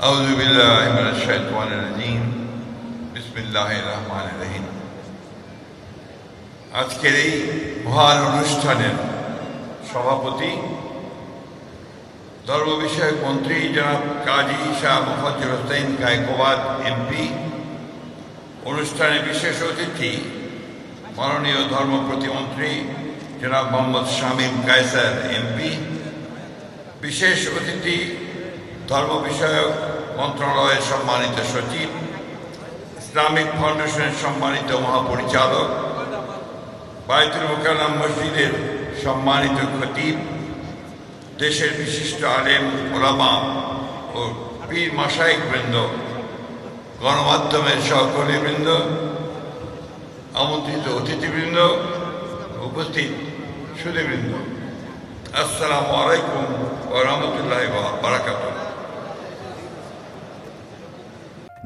আউযু বিল্লাহি মিনাশ শাইতানির রাজীম। বিসমিল্লাহির রহমানির রহিম। আজকের এই মহান অনুষ্ঠানের সভাপতি ধর্ম বিষয়ক মন্ত্রী জনাব কাজী শাহ মোফাজ্জল হোসেন গায়কোয়াদ এমপি, অনুষ্ঠানে বিশেষ অতিথি মাননীয় ধর্ম প্রতিমন্ত্রী জনাব মোহাম্মদ শামীম কায়সার এমপি, বিশেষ অতিথি ধর্ম বিষয়ক মন্ত্রণালয়ের সম্মানিত সচিব, ইসলামিক ফাউন্ডেশনের সম্মানিত মহাপরিচালক, বায়তুল মুকাররম মসজিদের সম্মানিত খতিব, দেশের বিশিষ্ট আলেম ওলামা ও পীর মাশায়েখ বৃন্দ, গণমাধ্যমের সহকর্মীবৃন্দ, আমন্ত্রিত অতিথিবৃন্দ, উপস্থিত সুধীবৃন্দ, আসসালামু আলাইকুম ওয়া রাহমাতুল্লাহি ওয়া বারাকাতুহু।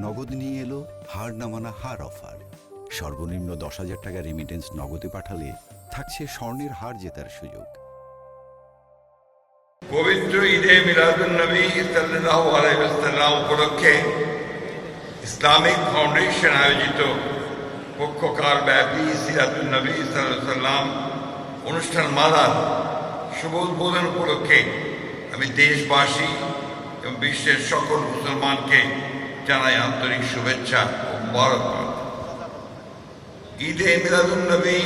নগদ নিয়ে এলো হার না মানা হার অফার। সর্বনিম্ন 10,000 টাকা রেমিটেন্স নগদে পাঠালে থাকছে স্বর্ণের হার জেতার সুযোগ। পবিত্র ঈদে মিলাদুন নবী সাল্লাল্লাহু আলাইহি ওয়াসাল্লাম উপলক্ষে ইসলামিক ফাউন্ডেশন আয়োজিত পক্ষকাল ব্যাপী সিরাতুন নবী সাল্লাল্লাহু আলাইহি ওয়াসাল্লাম অনুষ্ঠান মালার শুভ উদ্বোধন উপলক্ষে আমি দেশবাসী এবং বিশ্বের সকল মুসলমানকে জানাই আন্তরিক শুভেচ্ছা ও মোবারকবাদ। ঈদে মিলাদুন নবী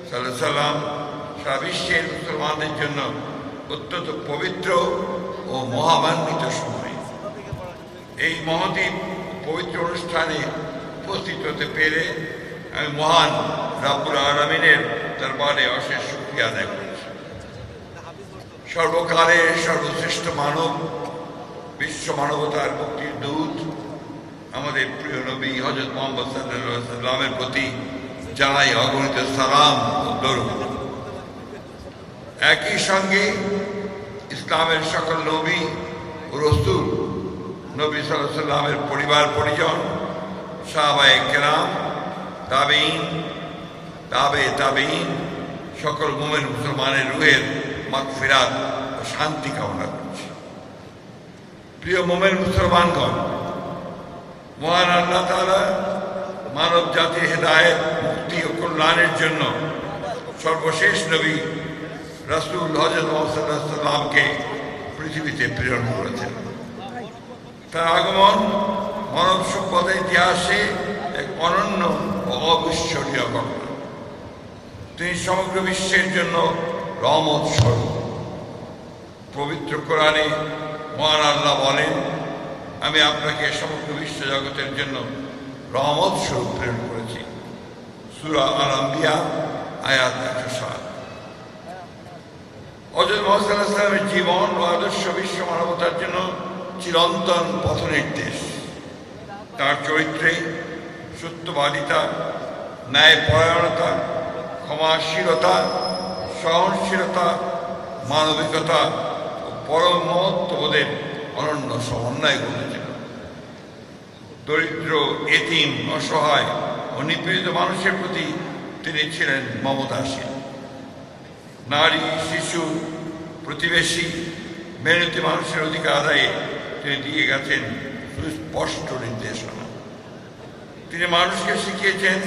সাল্লাল্লাহু আলাইহি ওয়াসাল্লাম সারা বিশ্বের মুসলমানদের জন্য অত্যন্ত পবিত্র ও মহামান্বিত সময়। এই মহতী পবিত্র অনুষ্ঠানে উপস্থিত হতে পেরে আমি মহান রাব্বুল আলামিনের দরবারে অশেষ শুকরিয়া আদায় করছি। সর্বকালের সর্বশ্রেষ্ঠ মানব, বিশ্ব মানবতার মুক্তির দূত আমাদের প্রিয় নবী হযরত মুহাম্মদ সাল্লাল্লাহু আলাইহি ওয়াসাল্লামের প্রতি জানাই অগণিত সালাম ও দরুদ। একই সঙ্গে ইসলামের সকল নবী ও রাসূল, নবী সাল্লাল্লাহু আলাইহি ওয়াসাল্লামের পরিবার পরিজন, সাহাবায়ে কেরাম, তাবেঈন, তাবেঈন, সকল মুমিন মুসলমানের রূহের মাগফিরাত ও শান্তি কামনা করছি। প্রিয় মুমিন মুসলমানগণ, মহান আল্লাহ তাআলা মানব জাতির হেদায়েত, মুক্তি ও কল্যাণের জন্য সর্বশেষ নবী রাসূল হযরত মুহাম্মদ সাল্লাল্লাহু আলাইহি ওয়াসাল্লামকে পৃথিবীতে প্রেরণ করেছেন। তার আগমন মানব সভ্যতার ইতিহাসে এক অনন্য ও অবিস্মরণীয় ঘটনা। তিনি সমগ্র বিশ্বের জন্য রহমত স্বরূপ। পবিত্র কোরআনে মহান আল্লাহ বলেন, আমি আপনাকে সমগ্র বিশ্ব জগতের জন্য রহমত স্বরূপ প্রেরণ করেছি। সূরা আল-আম্বিয়া আয়াত 107। হযরত মুহাম্মদ সাল্লাল্লাহু আলাইহি ওয়াসাল্লামের জীবন ও আদর্শ বিশ্ব মানবতার জন্য চিরন্তন পথনির্দেশ। তার চরিত্রে সত্যবাদিতা, ন্যায়পরায়ণতা, ক্ষমাশীলতা, সহনশীলতা, মানবিকতা ও পরম মহত্ত্ববোধের অনন্য সমন্বয় ঘটেছিল। দরিদ্র, এতিম, অসহায় ও নিপীড়িত মানুষের প্রতি তিনি ছিলেন মমতাশীল। নারী, শিশু, প্রতিবেশী, মেহনতি মানুষের অধিকার আদায়ে তিনি দিয়ে গেছেন সুস্পষ্ট নির্দেশনা। তিনি মানুষকে শিখিয়েছেন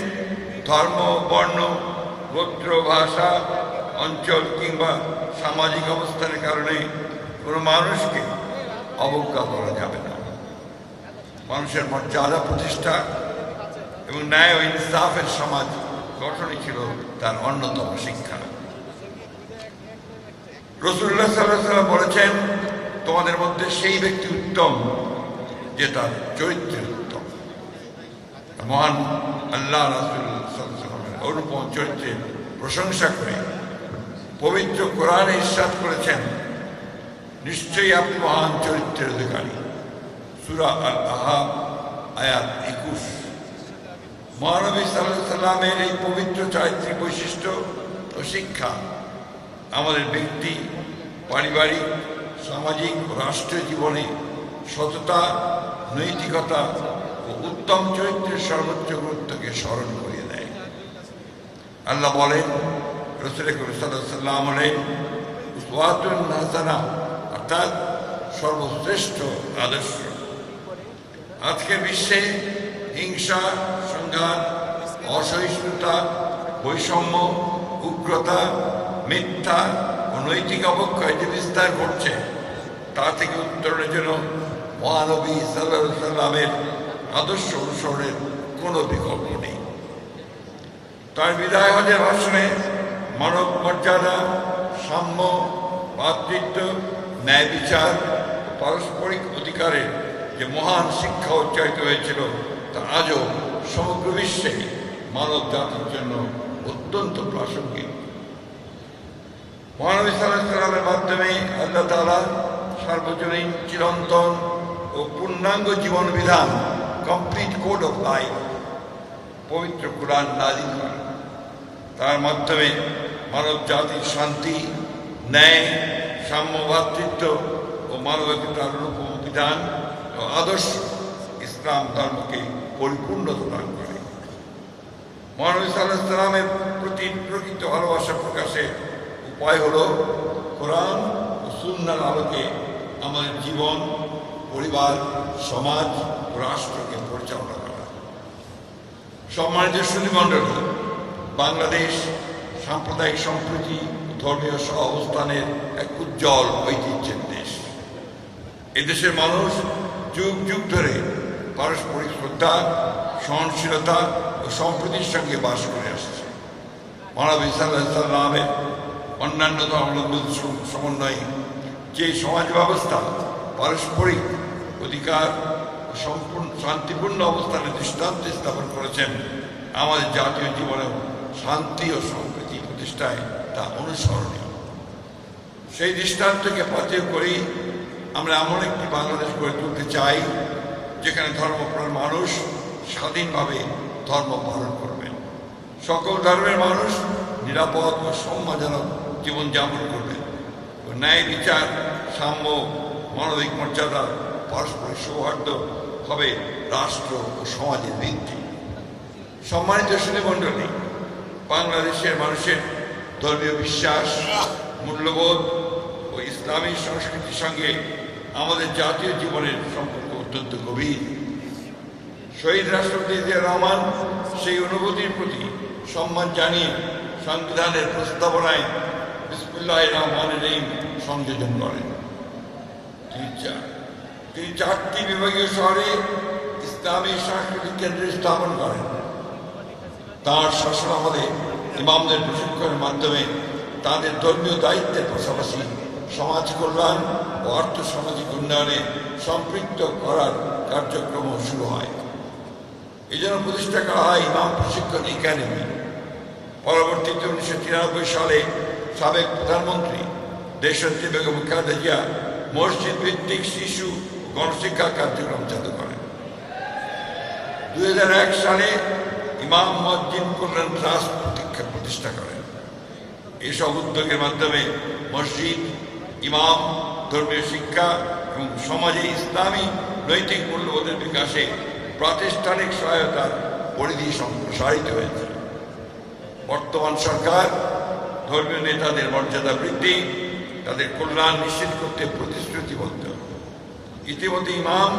ধর্ম, বর্ণ, গোত্র, ভাষা, অঞ্চল কিংবা সামাজিক অবস্থানের কারণে কোনো মানুষকে অবজ্ঞা করা যাবে না। মানুষের মর্যাদা প্রতিষ্ঠা এবং ন্যায় ও ইনসাফের সমাজ গঠনই ছিল তার অন্যতম শিক্ষা। রাসূলুল্লাহ সাল্লাল্লাহু আলাইহি ওয়াসাল্লাম বলেছেন, তোমাদের মধ্যে সেই ব্যক্তি উত্তম যে তার চরিত্রে উত্তম। মহান আল্লাহ রাসূল সাল্লাল্লাহু আলাইহি ওয়াসাল্লামের অনুপম চরিত্রের প্রশংসা করে পবিত্র কোরআনে ইরশাদ করেছেন, নিশ্চয়ই আপনি মহান চরিত্রের অধিকারী। সূরা আল-আহজাব আয়াত 21। মহানবী সাল্লাল্লাহু আলাইহি ওয়াসাল্লামের এই পবিত্র চারিত্রিক বৈশিষ্ট্য ও শিক্ষা আমাদের ব্যক্তি, পারিবারিক, সামাজিক ও রাষ্ট্রীয় জীবনে সততা, নৈতিকতা ও উত্তম চরিত্রের সর্বোচ্চ গুরুত্বকে স্মরণ করিয়ে দেয়। আল্লাহ বলেন, রাসূল করিম সাল্লাল্লাহু আলাইহি ওয়াসাল্লাম বলেন, উসওয়াতুন হাসানাহ অর্থাৎ সর্বশ্রেষ্ঠ আদর্শ আজকের বিশ্বে হিংসা, সংঘাত, অসহিষ্ণুতা, বৈষম্য, উগ্রতা, মিথ্যা ও নৈতিক অবক্ষয় যে বিস্তার ঘটছে তা থেকে উত্তরণের জন্য মহানবী সাল্লাল্লাহু আলাইহি সাল্লামের আদর্শ অনুসরণের কোনো বিকল্প নেই। তার বিদায় হজের ভাষণে মানব মর্যাদা, সাম্য, ভ্রাতৃত্ব, ন্যায় বিচার, পারস্পরিক অধিকারের যে মহান শিক্ষা উচ্চারিত হয়েছিল তা আজও সমগ্র বিশ্বে মানব জাতির জন্য অত্যন্ত প্রাসঙ্গিক। মহানবী সাল্লাল্লাহু আলাইহি সাল্লামের মাধ্যমে আল্লাহ তাআলা সার্বজনীন, চিরন্তন ও পূর্ণাঙ্গ জীবন বিধান, কমপ্লিট কোড অফ লাইফ, পবিত্র কুরআন নাযিল করেন। তার মাধ্যমে মানব জাতির শান্তি, ন্যায়, সাম্য, ভ্রাতৃত্ব ও মানবিকতার অনুপম বিধান ও আদর্শ ইসলাম ধর্মকে পরিপূর্ণতা দান করে। মহানবী সাল্লাল্লাহু আলাইহি সাল্লামের প্রতি প্রকৃত ভালোবাসা প্রকাশের উপায় হল কোরআন ও সুন্নাহর আলোকে আমাদের জীবন, পরিবার, সমাজ ও রাষ্ট্রকে পরিচালনা করা। সম্মানিত সুধীমণ্ডলী, বাংলাদেশ সাম্প্রদায়িক সম্প্রীতি, ধর্মীয় সহাবস্থানের এক উজ্জ্বল ঐতিহ্যের দেশ। এদেশের মানুষ যুগ যুগ ধরে পারস্পরিক শ্রদ্ধা, সহনশীলতা ও সম্প্রীতির সঙ্গে বাস করে আসছে। মহানবী সাল্লাল্লাহু আলাইহি সাল্লামের অন্যান্য ধর্মাবলম্বীদের সমন্বয়ে যে সমাজ ব্যবস্থা পারস্পরিক অধিকার ও সম্পূর্ণ শান্তিপূর্ণ অবস্থানে দৃষ্টান্ত স্থাপন করেছেন, আমাদের জাতীয় জীবনেও শান্তি ও সম্প্রীতি প্রতিষ্ঠায় তা অনুসরণীয়। সেই দৃষ্টান্তকে পাথেয় করেই আমরা এমন একটি বাংলাদেশ গড়ে তুলতে চাই যেখানে ধর্মপ্রাণ মানুষ স্বাধীনভাবে ধর্ম পালন করবেন, সকল ধর্মের মানুষ নিরাপদ ও সম্মানজনক জীবনযাপন করবেন ও ন্যায় বিচার, সাম্য, মানবিক মর্যাদা, পারস্পরিক সৌহার্দ্য হবে রাষ্ট্র ও সমাজের ভিত্তি। সম্মানিত সুধীমণ্ডলী, বাংলাদেশের মানুষের ধর্মীয় বিশ্বাস, মূল্যবোধ ও ইসলামী সংস্কৃতির সঙ্গে আমাদের জাতীয় জীবনের সম্পর্ক অত্যন্ত গভীর। শহীদ রাষ্ট্রপতি জিয়া রহমান সেই অনুভূতির প্রতি সম্মান জানিয়ে সংবিধানের প্রস্তাবনায় বিসমিল্লাহির রহমানির রহিম সংযোজন করেন। তিনি 4টি বিভাগীয় শহরে ইসলামী সাংস্কৃতিক কেন্দ্র স্থাপন করেন। তাঁর শাসনামলে ইমামদের প্রশিক্ষণের মাধ্যমে তাদের ধর্মীয় দায়িত্বের পাশাপাশি সমাজ কল্যাণ ও আর্থসামাজিক উন্নয়নে সম্পৃক্ত করার কার্যক্রম শুরু হয়। এই জন্য প্রতিষ্ঠা করা হয় ইমাম প্রশিক্ষণ একাডেমি। পরবর্তীতে 1993 সালে সাবেক প্রধানমন্ত্রী দেশনেত্রী বেগম খালেদা জিয়া মসজিদ ভিত্তিক শিশু গণশিক্ষা কার্যক্রম চালু করেন। 2001 সালে ইমাম মুয়াজ্জিন কল্যাণ ট্রাস্ট প্রতিষ্ঠা করেন। এসব উদ্যোগের মাধ্যমে মসজিদ, ইমাম, ধর্মীয় শিক্ষা এবং সমাজে ইসলামী নৈতিক মূল্যবোধের বিকাশে প্রাতিষ্ঠানিক সহায়তার পরিধি সম্প্রসারিত হয়েছে। বর্তমান সরকার ধর্মীয় নেতাদের মর্যাদা বৃদ্ধি, তাদের কল্যাণ নিশ্চিত করতে প্রতিশ্রুতিবদ্ধ। ইতিমধ্যে ইমাম,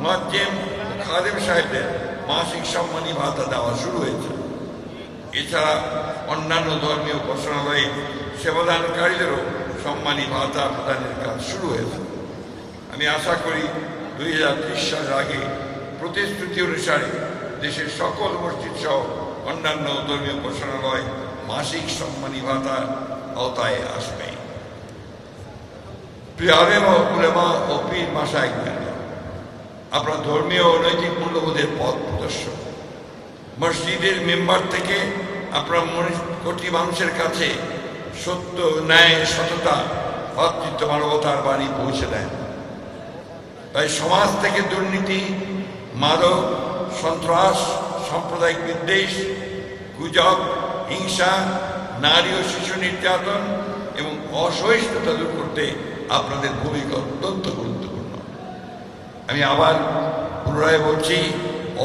মুয়াজ্জিন ও খাদেম সাহেবদের মাসিক সম্মানী ভাতা দেওয়া শুরু হয়েছে। এছাড়া অন্যান্য ধর্মীয় উপাসনালয়ে সেবাদানকারীদেরও সম্মানী ভাতা প্রদানের কাজ শুরু হয়েছে। আমি আশা করি 2030 সালের আগে প্রতিশ্রুতি অনুসারে দেশের সকল মসজিদ সহ অন্যান্য ধর্মীয় উপাসনালয় মাসিক সম্মানী ভাতা আওতায় আসবে। প্রিয় আলেম ও উলেমা ও পীর মাশায়েখগণ, আপনার ধর্মীয় ও নৈতিক মূল্যবোধের পথ প্রদর্শক। মসজিদের মেম্বার থেকে আপনার কোটি মানুষের কাছে সত্য, ন্যায়, সততা, ভাতৃত্ব, মানবতার বাণী পৌঁছে দেন। তাই সমাজ থেকে দুর্নীতি, মাদক, সন্ত্রাস, সাম্প্রদায়িক বিদ্বেষ, গুজব, হিংসা, নারী ও শিশু নির্যাতন এবং অসহিষ্ণুতা দূর করতে আপনাদের ভূমিকা অত্যন্ত গুরুত্বপূর্ণ। আমি আবার পুনরায় বলছি,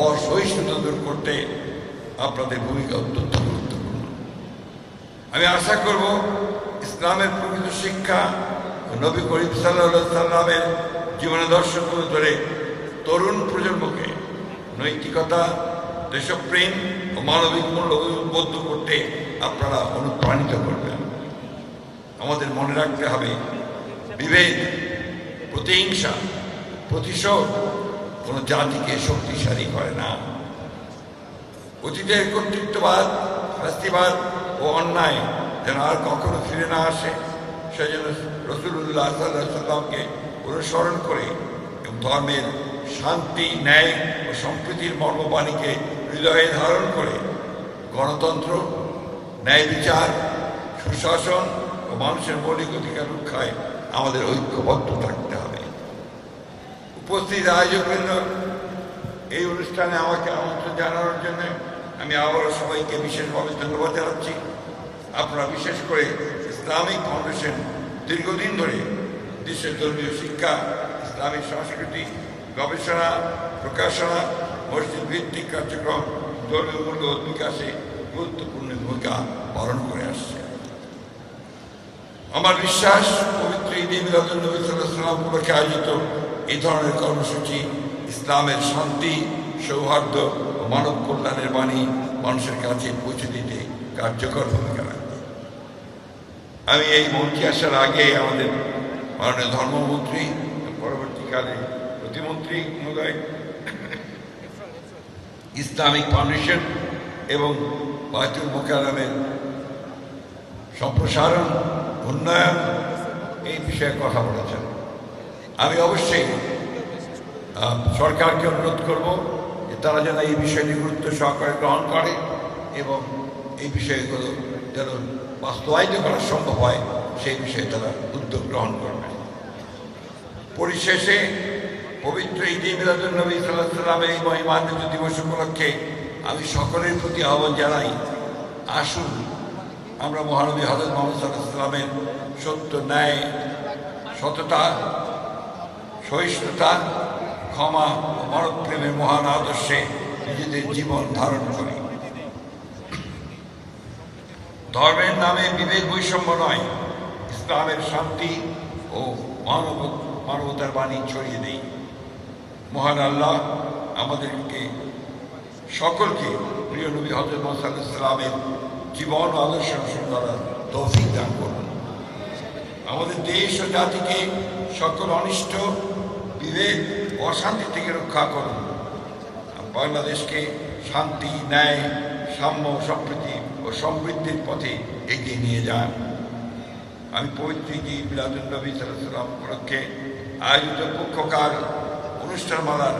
অসহিষ্ণুতা দূর করতে আপনাদের ভূমিকা অত্যন্ত গুরুত্বপূর্ণ। আমি আশা করব ইসলামের প্রকৃত শিক্ষা ও নবী করিম সাল্লাল্লাহু আলাইহি সাল্লামের জীবনাদর্শগুলো ধরে তরুণ প্রজন্মকে নৈতিকতা, দেশপ্রেম ও মানবিক মূল্যবোধ উদ্বুদ্ধ করতে আপনারা অনুপ্রাণিত করবেন। আমাদের মনে রাখতে হবে, বিভেদ, প্রতিহিংসা, প্রতিশোধ কোনো জাতিকে শক্তিশালী করে না। অতীতের কর্তৃত্ববাদ, শাস্তিবাদ ও অন্যায় যেন আর কখনো ফিরে না আসে, সেজন্য রাসূলুল্লাহ সাল্লাল্লাহু আলাইহি ওয়াসাল্লামকে অনুসরণ করে এবং ধর্মের শান্তি, ন্যায় ও সম্প্রীতির মর্মবাণীকে হৃদয়ে ধারণ করে গণতন্ত্র, ন্যায় বিচার, সুশাসন ও মানুষের মৌলিক অধিকার রক্ষায় আমাদের ঐক্যবদ্ধ থাকতে হবে। উপস্থিত আয়োজকবৃন্দ, এই অনুষ্ঠানে আমাকে আমন্ত্রণ জানানোর জন্য আমি আবারও সবাইকে বিশেষভাবে ধন্যবাদ জানাচ্ছি। আপনারা বিশেষ করে ইসলামিক ফাউন্ডেশন দীর্ঘদিন ধরে দেশের ধর্মীয় শিক্ষা, ইসলামিক সংস্কৃতি, গবেষণা, প্রকাশনা, মসজিদ ভিত্তিক কার্যক্রম, ধর্মীয় মূল্যবোধ বিকাশে গুরুত্বপূর্ণ ভূমিকা পালন করে আসছে। আমার বিশ্বাস, পবিত্র ঈদে মিলাদুন্নবী সাল্লাল্লাহু আলাইহি ওয়াসাল্লাম উপলক্ষে আয়োজিত এই ধরনের কর্মসূচি ইসলামের শান্তি, সৌহার্দ্য ও মানব কল্যাণের বাণী মানুষের কাছে পৌঁছে দিতে কার্যকর ভূমিকা রাখবে। আমি এই মঞ্চে আসার আগে আমাদের মাননীয় ধর্মমন্ত্রী, পরবর্তীকালে প্রতিমন্ত্রী মহোদয়, ইসলামিক ফাউন্ডেশন এবং বায়তুল মুকাররমের সম্প্রসারণ, উন্নয়ন এই বিষয়ে কথা বলেছেন। আমি অবশ্যই সরকারকে অনুরোধ করব যে তারা যেন এই বিষয়টি গুরুত্ব সহকারে গ্রহণ করে এবং এই বিষয়গুলো যেন বাস্তবায়িত করা সম্ভব হয় সেই বিষয়ে তারা উদ্যোগ গ্রহণ করবে। পরিশেষে পবিত্র ঈদে মিলাদুন্নবী সাল্লাল্লাহু আলাইহি ওয়াসাল্লামের এই মহিমান্বিত দিবস উপলক্ষে আমি সকলের প্রতি আহ্বান জানাই, আসুন আমরা মহানবী হযরত মুহাম্মদ সাল্লাল্লাহু আলাইহি ওয়াসাল্লামের সত্য, ন্যায়, সততা, সহিষ্ণুতা, ক্ষমা ও মানব প্রেমের মহান আদর্শে নিজেদের জীবন ধারণ করি। ধর্মের নামে বিভেদ বৈষম্য নয়, ইসলামের শান্তি ও মানবতার বাণী ছড়িয়ে দেই। মহান আল্লাহ আমাদেরকে সকলকে প্রিয় নবী হযরত মুহাম্মদ সাল্লাল্লাহু আলাইহি ওয়াসাল্লামের জীবন ও আদর্শ অনুসরণ করার তৌফিক দান করুন। আমাদের দেশ ও জাতিকে সকল অনিষ্ট, বিভেদ, অশান্তি থেকে রক্ষা করুন। বাংলাদেশকে শান্তি, ন্যায়, সাম্য, সম্প্রীতি ও সমৃদ্ধির পথে এগিয়ে নিয়ে যান। আমি পবিত্র ঈদ মিলাদুন্নবী সাল্লাল্লাহু আলাইহি ওয়াসাল্লাম উপলক্ষে আয়োজিত পক্ষকার অনুষ্ঠানমালার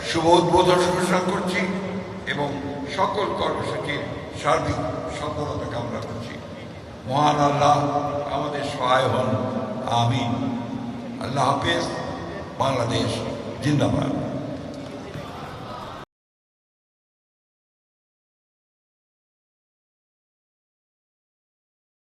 শুভ উদ্বোধন ঘোষণা করছি এবং সকল কর্মসূচির সার্বিক সফলতা কামনা করছি। মহান আল্লাহ আমাদের সহায় হন, আমিন। আল্লাহ হাফেজ। বাংলাদেশ জিন্দাবাদ।